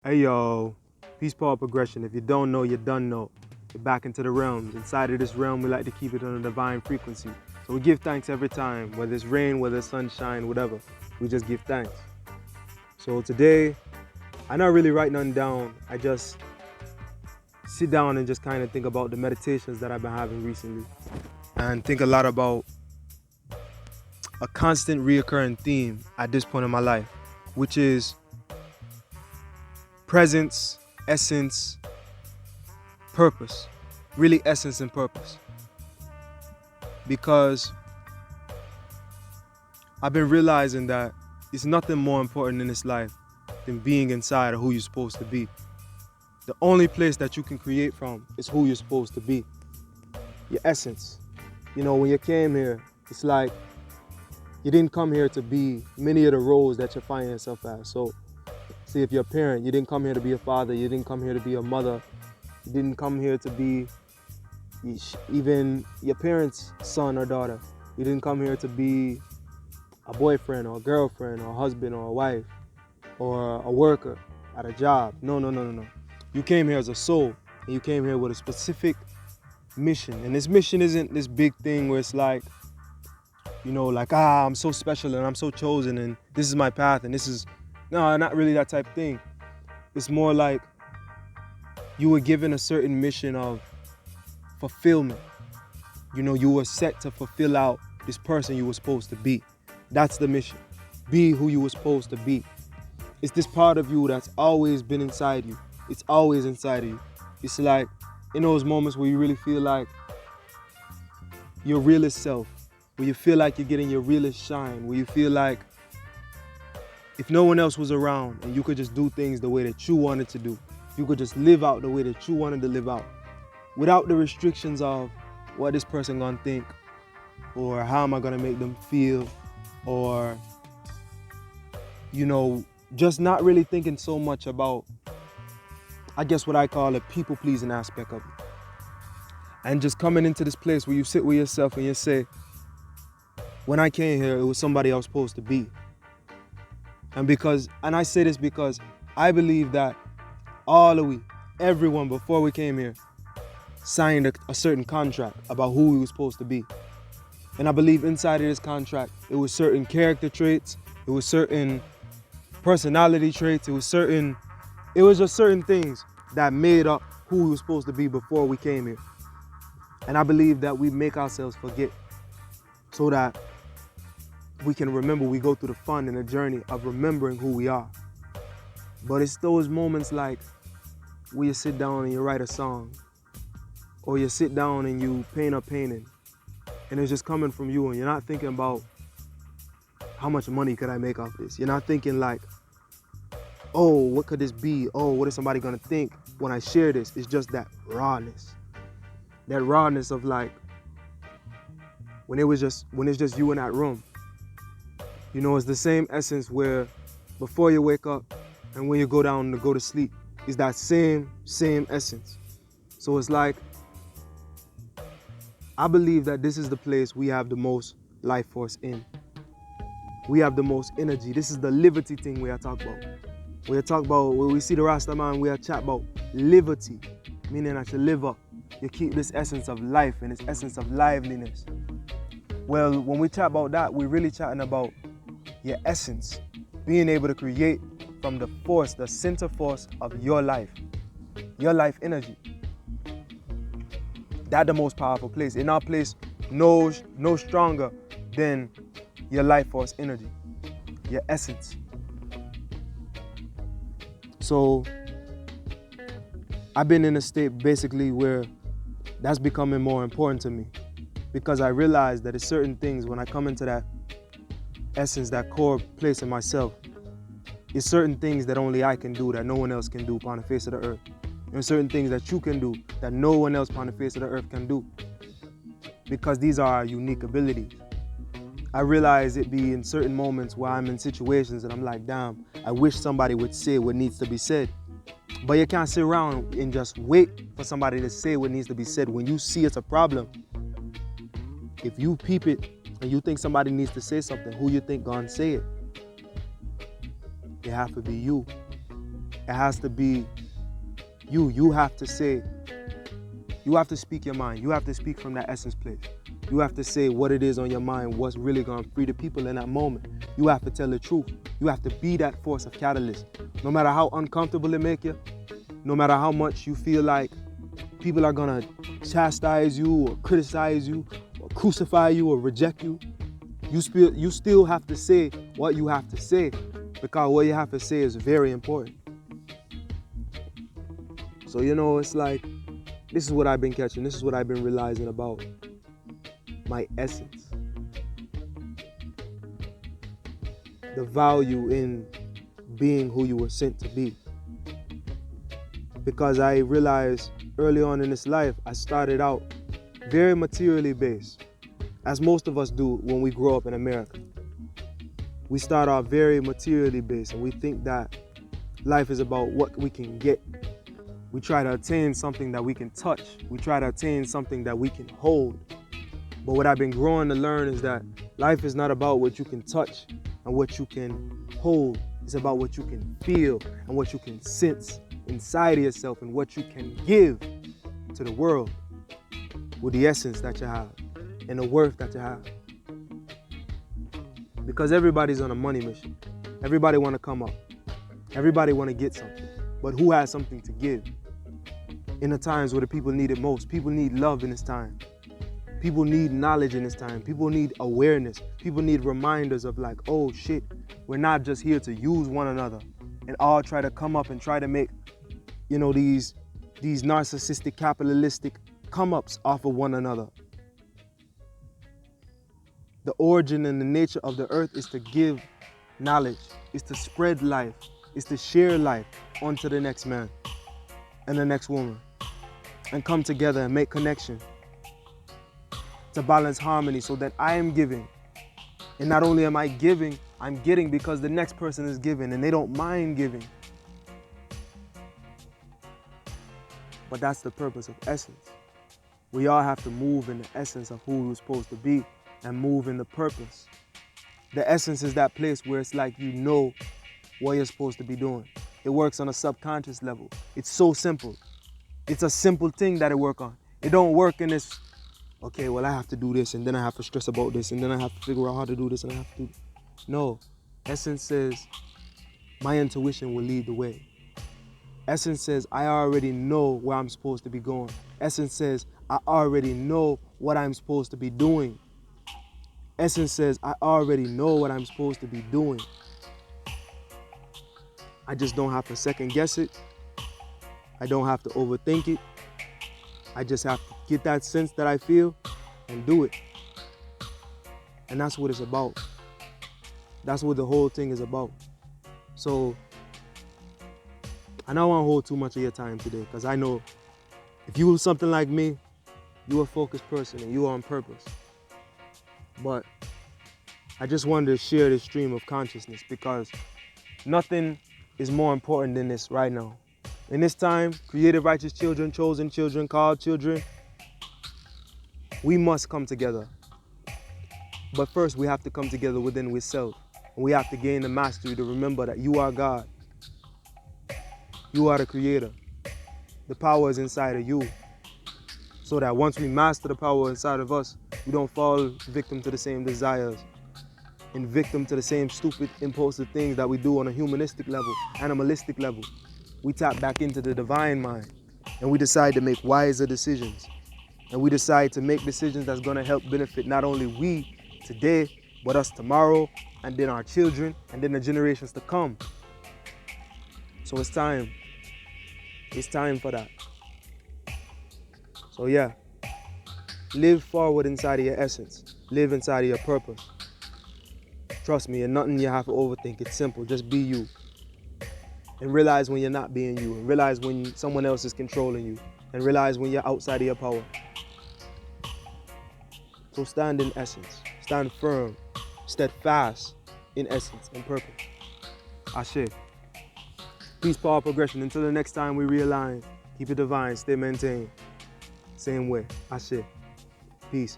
Hey yo, peace, power, progression. If you don't know, you done know. You're back into the realms. Inside of this realm, we like to keep it on a divine frequency. So we give thanks every time, whether it's rain, whether it's sunshine, whatever. We just give thanks. So today, I not really write nothing down. I just sit down and just kind of think about the meditations that I've been having recently. And think a lot about a constant reoccurring theme at this point in my life, which is presence, essence, purpose. Really essence and purpose. Because I've been realizing that it's nothing more important in this life than being inside of who you're supposed to be. The only place that you can create from is who you're supposed to be. Your essence. You know, when you came here, it's like you didn't come here to be many of the roles that you find yourself as. So, see, if you're a parent, you didn't come here to be a father, you didn't come here to be a mother, you didn't come here to be even your parents' son or daughter. You didn't come here to be a boyfriend or a girlfriend or a husband or a wife or a worker at a job. No. You came here as a soul, and you came here with a specific mission. And this mission isn't this big thing where it's like, you know, like, I'm so special and I'm so chosen and this is my path and this is, no, not really that type of thing. It's more like you were given a certain mission of fulfillment. You know, you were set to fulfill out this person you were supposed to be. That's the mission. Be who you were supposed to be. It's this part of you that's always been inside you. It's always inside of you. It's like in those moments where you really feel like your realest self, where you feel like you're getting your realest shine, where you feel like if no one else was around and you could just do things the way that you wanted to do, you could just live out the way that you wanted to live out, without the restrictions of what this person gonna think, or how am I gonna make them feel, or, you know, just not really thinking so much about, I guess what I call a people-pleasing aspect of it. And just coming into this place where you sit with yourself and you say, when I came here, it was somebody I was supposed to be. And I say this because I believe that everyone before we came here signed a certain contract about who we were supposed to be. And I believe inside of this contract, it was certain character traits, it was certain personality traits, it was just certain things that made up who we were supposed to be before we came here. And I believe that we make ourselves forget so that we can remember. We go through the fun and the journey of remembering who we are. But it's those moments like where you sit down and you write a song, or you sit down and you paint a painting, and it's just coming from you and you're not thinking about how much money could I make off this. You're not thinking like, oh, what could this be? Oh, what is somebody gonna think when I share this? It's just that rawness. That rawness of like, when it's just you in that room. You know, it's the same essence where before you wake up and when you go down to go to sleep, it's that same essence. So it's like, I believe that this is the place we have the most life force in. We have the most energy. This is the liberty thing we are talking about. When we see the Rasta man, we are chat about liberty, meaning that you live up. You keep this essence of life and this essence of liveliness. Well, when we chat about that, we're really chatting about your essence, being able to create from the force, the center force of your life energy. That's the most powerful place. In our place, no stronger than your life force energy, your essence. So I've been in a state basically where that's becoming more important to me, because I realize that it's certain things when I come into that essence, that core place in myself, it's certain things that only I can do that no one else can do upon the face of the earth. And certain things that you can do that no one else upon the face of the earth can do, because these are our unique abilities. I realize it be in certain moments where I'm in situations and I'm like, damn, I wish somebody would say what needs to be said. But you can't sit around and just wait for somebody to say what needs to be said. When you see it's a problem, if you peep it and you think somebody needs to say something, who you think gonna say it? It have to be you. It has to be you. You have to say, you have to speak your mind. You have to speak from that essence place. You have to say what it is on your mind, what's really going to free the people in that moment. You have to tell the truth. You have to be that force of catalyst. No matter how uncomfortable it make you, no matter how much you feel like people are going to chastise you or criticize you or crucify you or reject you, you still have to say what you have to say, because what you have to say is very important. So, it's like, this is what I've been catching. This is what I've been realizing about my essence. The value in being who you were sent to be. Because I realized early on in this life, I started out very materially based, as most of us do when we grow up in America. We start off very materially based, and we think that life is about what we can get. We try to attain something that we can touch. We try to attain something that we can hold. But what I've been growing to learn is that life is not about what you can touch and what you can hold. It's about what you can feel and what you can sense inside of yourself and what you can give to the world with the essence that you have and the worth that you have. Because everybody's on a money mission. Everybody want to come up. Everybody want to get something. But who has something to give? In the times where the people need it most. People need love in this time. People need knowledge in this time. People need awareness. People need reminders of like, oh shit, we're not just here to use one another and all try to come up and try to make, these narcissistic, capitalistic come-ups off of one another. The origin and the nature of the earth is to give knowledge, is to spread life, is to share life onto the next man and the next woman and come together and make connection to balance harmony so that I am giving. And not only am I giving, I'm getting because the next person is giving and they don't mind giving. But that's the purpose of essence. We all have to move in the essence of who we're supposed to be and move in the purpose. The essence is that place where it's like you know what you're supposed to be doing. It works on a subconscious level. It's so simple. It's a simple thing that it works on. It don't work in this, okay, well, I have to do this and then I have to stress about this and then I have to figure out how to do this and I have to do. No, essence says my intuition will lead the way. Essence says I already know where I'm supposed to be going. Essence says I already know what I'm supposed to be doing. Essence says I already know what I'm supposed to be doing. I just don't have to second guess it. I don't have to overthink it. I just have to get that sense that I feel and do it. And that's what it's about. That's what the whole thing is about. So I don't want to hold too much of your time today because I know if you were something like me, you're a focused person and you're on purpose. But I just wanted to share this stream of consciousness because nothing is more important than this right now. In this time, creative, righteous children, chosen children, called children, we must come together. But first, we have to come together within ourselves. And we have to gain the mastery to remember that you are God. You are the creator. The power is inside of you. So that once we master the power inside of us, we don't fall victim to the same desires and victim to the same stupid, impulsive things that we do on a humanistic level, animalistic level. We tap back into the divine mind and we decide to make wiser decisions. And we decide to make decisions that's going to help benefit not only we today, but us tomorrow, and then our children, and then the generations to come. So it's time. It's time for that. So yeah, live forward inside of your essence. Live inside of your purpose. Trust me, and nothing you have to overthink. It's simple. Just be you. And realize when you're not being you. And realize when someone else is controlling you. And realize when you're outside of your power. So stand in essence. Stand firm. Steadfast in essence and purpose. Ashe. Peace, power, progression. Until the next time we realign. Keep it divine. Stay maintained. Same way. Ashe. Peace.